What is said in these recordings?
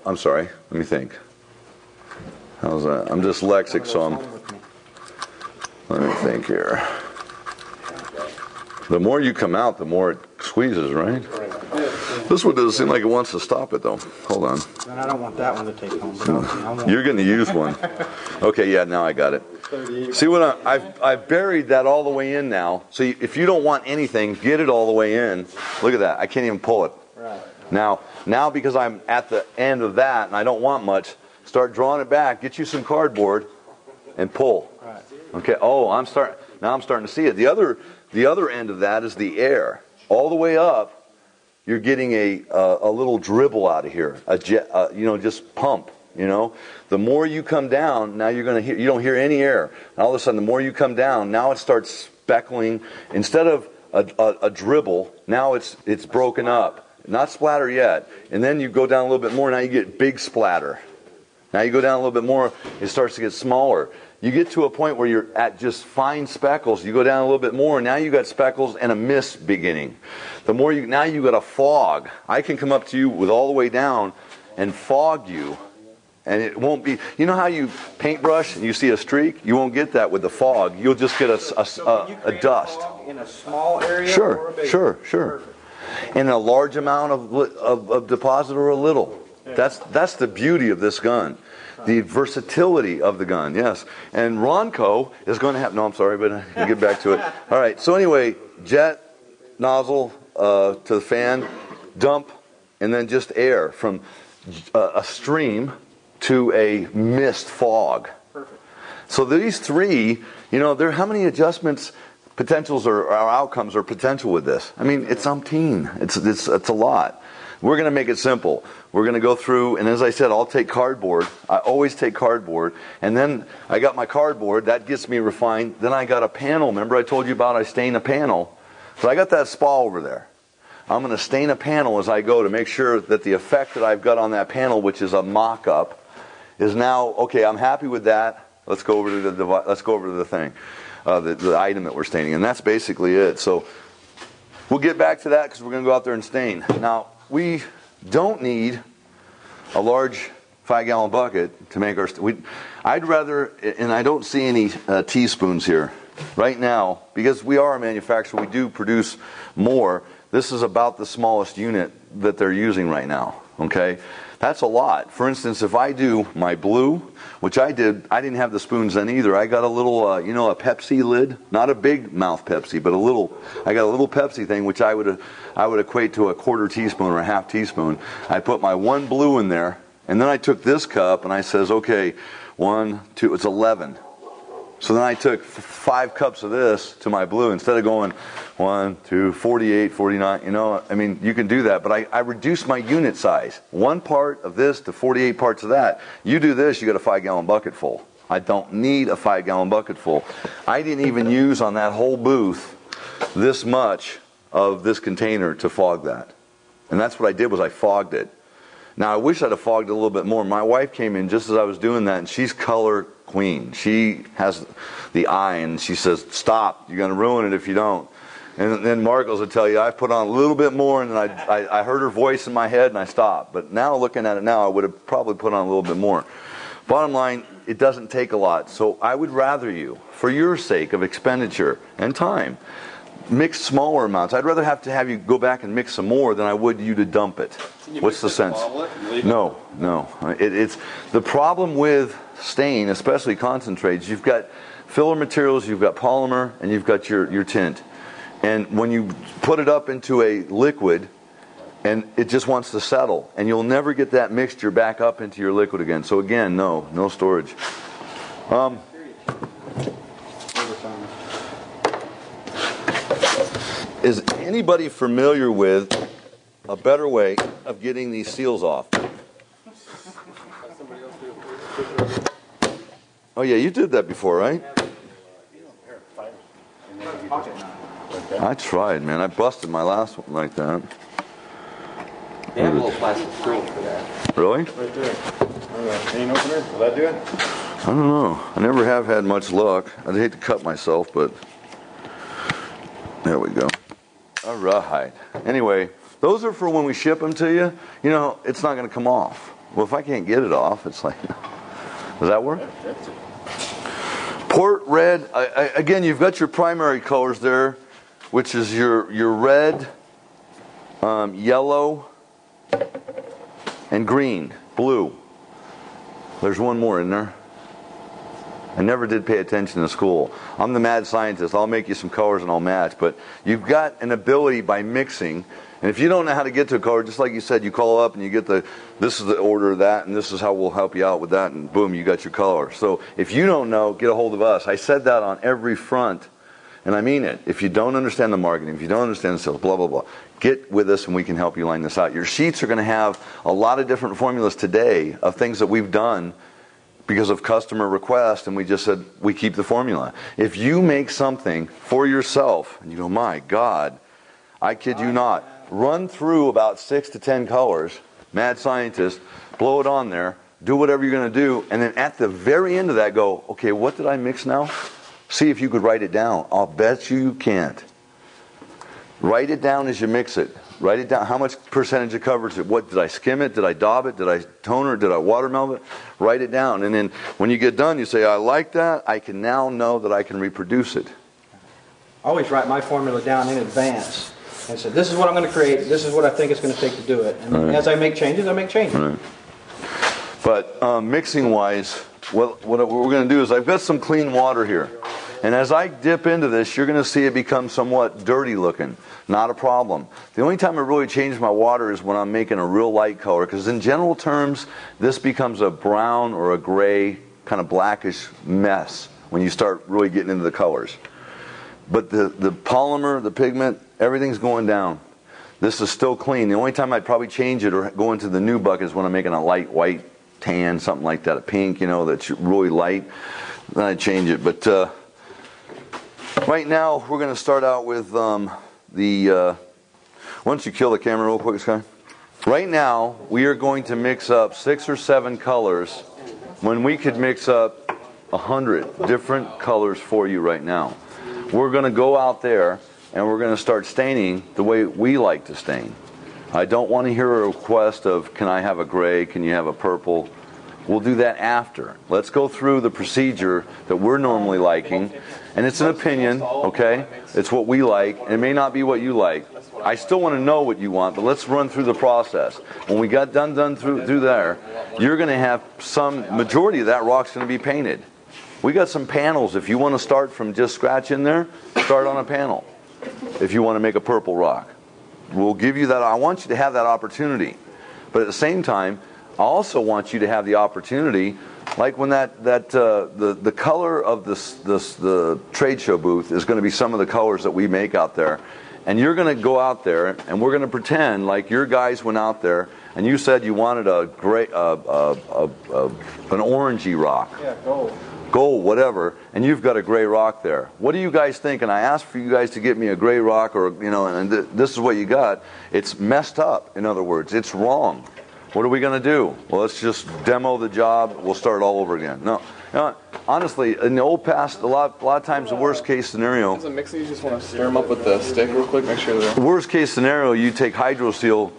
I'm sorry. Let me think. How's that? I'm dyslexic, so let me think here. The more you come out, the more it squeezes, right? This one doesn't seem like it wants to stop it, though. Hold on. And I don't want that one to take home. You're going to use one. Okay, yeah, now I got it. See what I've buried that all the way in now. So if you don't want anything, get it all the way in. Look at that. I can't even pull it. Right. Now because I'm at the end of that and I don't want much, start drawing it back. Get you some cardboard and pull. Right. Okay. Oh, now I'm starting to see it. The other end of that is the air. All the way up, you're getting a little dribble out of here. A jet, just pump. The more you come down, now you're going to hear. You don't hear any air. And all of a sudden, the more you come down, now it starts speckling. Instead of a dribble, now it's broken up. Not splatter yet. And then you go down a little bit more. Now you get big splatter. Now you go down a little bit more. It starts to get smaller. You get to a point where you're at just fine speckles. You go down a little bit more. Now you got speckles and a mist beginning. Now you got a fog. I can come up to you with all the way down and fog you. And it won't be, you know how you paintbrush and you see a streak? You won't get that with the fog. You'll just get a dust. In a small area? Sure. In a large amount of deposit or a little. That's the beauty of this gun. The versatility of the gun, yes. And Ronco is going to have, no, I'm sorry, but I'll get back to it. All right, so anyway, jet, nozzle to the fan, dump, and then just air from a stream to a mist fog. Perfect. So these three, there how many adjustments, potentials or outcomes or potential with this? I mean, it's umpteen. It's a lot. We're going to make it simple. We're going to go through, and as I said, I'll take cardboard. I always take cardboard. And then I got my cardboard. That gets me refined. Then I got a panel. Remember I told you about I stain a panel? So I got that spa over there. I'm going to stain a panel as I go to make sure that the effect that I've got on that panel, which is a mock-up, is now, okay, I'm happy with that. Let's go over to the thing, the item that we're staining. And that's basically it. So we'll get back to that because we're going to go out there and stain. Now, we don't need a large 5-gallon bucket to make our. I'd rather, and I don't see any teaspoons here right now because we are a manufacturer. We do produce more. This is about the smallest unit that they're using right now. Okay, that's a lot. For instance, if I do my blue, which I didn't have the spoons then either. I got a little, a Pepsi lid, not a big mouth Pepsi, but I got a little Pepsi thing, which I would equate to a quarter teaspoon or a half teaspoon. I put my one blue in there, and then I took this cup and I says, okay, 1, 2, it's 11. So then I took 5 cups of this to my blue instead of going 1, 2, 48, 49. I mean, you can do that, but I reduced my unit size. 1 part of this to 48 parts of that. You do this, you got a 5-gallon bucket full. I don't need a 5-gallon bucket full. I didn't even use on that whole booth this much of this container to fog that. And that's what I did was I fogged it. Now I wish I'd have fogged it a little bit more. My wife came in just as I was doing that, and she's color queen. She has the eye, and she says, stop, you're going to ruin it if you don't. And then Marcos will tell you, I put on a little bit more, and then I heard her voice in my head, and I stopped. But now, looking at it now, I would have probably put on a little bit more. Bottom line, it doesn't take a lot. So I would rather you, for your sake of expenditure and time, mix smaller amounts. I'd rather have you go back and mix some more than I would you to dump it. What's the sense? No. It's the problem with stain, especially concentrates. You've got filler materials, you've got polymer, and you've got your tint. And when you put it up into a liquid, and it just wants to settle, and you'll never get that mixture back up into your liquid again. So again, no storage. Is anybody familiar with a better way of getting these seals off? Oh yeah, you did that before, right? I tried, man. I busted my last one like that. They have a little plastic tool for that. Really? Right there. Chain opener? Will that do it? I don't know. I never have had much luck. I'd hate to cut myself, but there we go. All right. Anyway, those are for when we ship them to you. It's not going to come off. Well, if I can't get it off, it's like, does that work? Port red, again, you've got your primary colors there, which is your red, yellow, and green, blue. There's one more in there. I never did pay attention in school. I'm the mad scientist. I'll make you some colors and I'll match. But you've got an ability by mixing. And if you don't know how to get to a color, just like you said, you call up and you get this is the order of that, and this is how we'll help you out with that, and boom, you got your color. So if you don't know, get a hold of us. I said that on every front, and I mean it. If you don't understand the marketing, if you don't understand the sales, blah, blah, blah, get with us and we can help you line this out. Your sheets are going to have a lot of different formulas today of things that we've done because of customer request, and we just said we keep the formula. If you make something for yourself and you go, my God, I kid you not, run through about 6 to 10 colors, mad scientist, blow it on there, do whatever you're going to do, and then at the very end of that go, okay, what did I mix now? See if you could write it down. I'll bet you can't. Write it down as you mix it. Write it down. How much percentage of coverage? What did I skim it? Did I daub it? Did I toner it? Did I watermelon it? Write it down. And then when you get done, you say, I like that. I can now know that I can reproduce it. I always write my formula down in advance and say, this is what I'm going to create. This is what I think it's going to take to do it. And as I make changes, I make changes. Right. But mixing-wise, what we're going to do is I've got some clean water here. And as I dip into this, you're going to see it become somewhat dirty looking. Not a problem. The only time I really change my water is when I'm making a real light color, because in general terms, this becomes a brown or a gray, kind of blackish mess when you start really getting into the colors. But the polymer, the pigment, everything's going down. This is still clean. The only time I'd probably change it or go into the new bucket is when I'm making a light white tan, something like that, a pink, that's really light. Then I change it. But right now, we're going to start out with why don't you kill the camera real quick, Sky? Right now, we are going to mix up 6 or 7 colors when we could mix up 100 different colors for you right now. We're going to go out there and we're going to start staining the way we like to stain. I don't want to hear a request of, can I have a gray, can you have a purple? We'll do that after. Let's go through the procedure that we're normally liking. And it's an opinion, okay? It's what we like. It may not be what you like. I still want to know what you want, but let's run through the process. When we got done through there, you're going to have majority of that rock's going to be painted. We got some panels. If you want to start from just scratch in there, start on a panel. If you want to make a purple rock, we'll give you that. I want you to have that opportunity. But at the same time, I also want you to have the opportunity, like when the color of the trade show booth is going to be some of the colors that we make out there, and you're going to go out there and we're going to pretend like your guys went out there and you said you wanted a gray, an orangey rock. Yeah, gold, whatever, and you've got a gray rock there. What do you guys think? And I asked for you guys to get me a gray rock, or and this is what you got. It's messed up. In other words, it's wrong. What are we going to do? Well, let's just demo the job. We'll start all over again. No, honestly, in the old past, a lot of times the worst case scenario. As a mixer, you just want to stir them up with the stick real quick, make sure they're. Worst case scenario, you take hydro seal,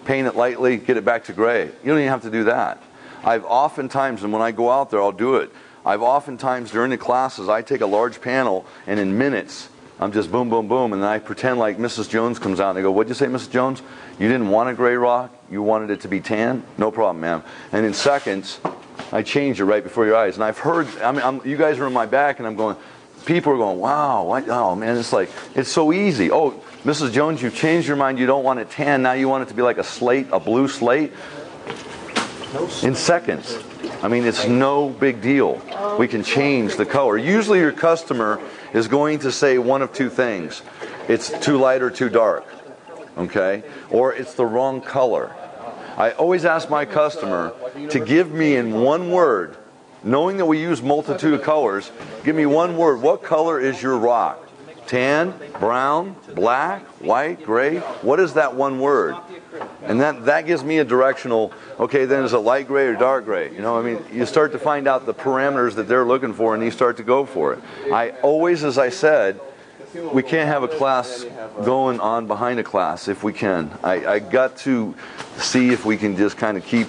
paint it lightly, get it back to gray. You don't even have to do that. I've oftentimes, and when I go out there, I'll do it. I've oftentimes during the classes, I take a large panel, and in minutes, I'm just boom, boom, boom, and then I pretend like Mrs. Jones comes out and I go, what'd you say, Mrs. Jones? You didn't want a gray rock? You wanted it to be tan? No problem, ma'am. And in seconds, I change it right before your eyes. And I've heard, you guys are in my back, and I'm going, people are going, wow, oh man, it's so easy. Oh, Mrs. Jones, you've changed your mind. You don't want it tan. Now you want it to be like a slate, a blue slate. In seconds. It's no big deal. We can change the color. Usually your customer is going to say one of two things. It's too light or too dark. Okay? Or it's the wrong color. I always ask my customer to give me in one word, knowing that we use multitude of colors, give me one word. What color is your rock? Tan, brown, black, white, gray? What is that one word? And that gives me a directional, okay, then is it light gray or dark gray? You start to find out the parameters that they're looking for, and you start to go for it. I always, as I said, we can't have a class going on behind a class if we can. I got to see if we can just kind of keep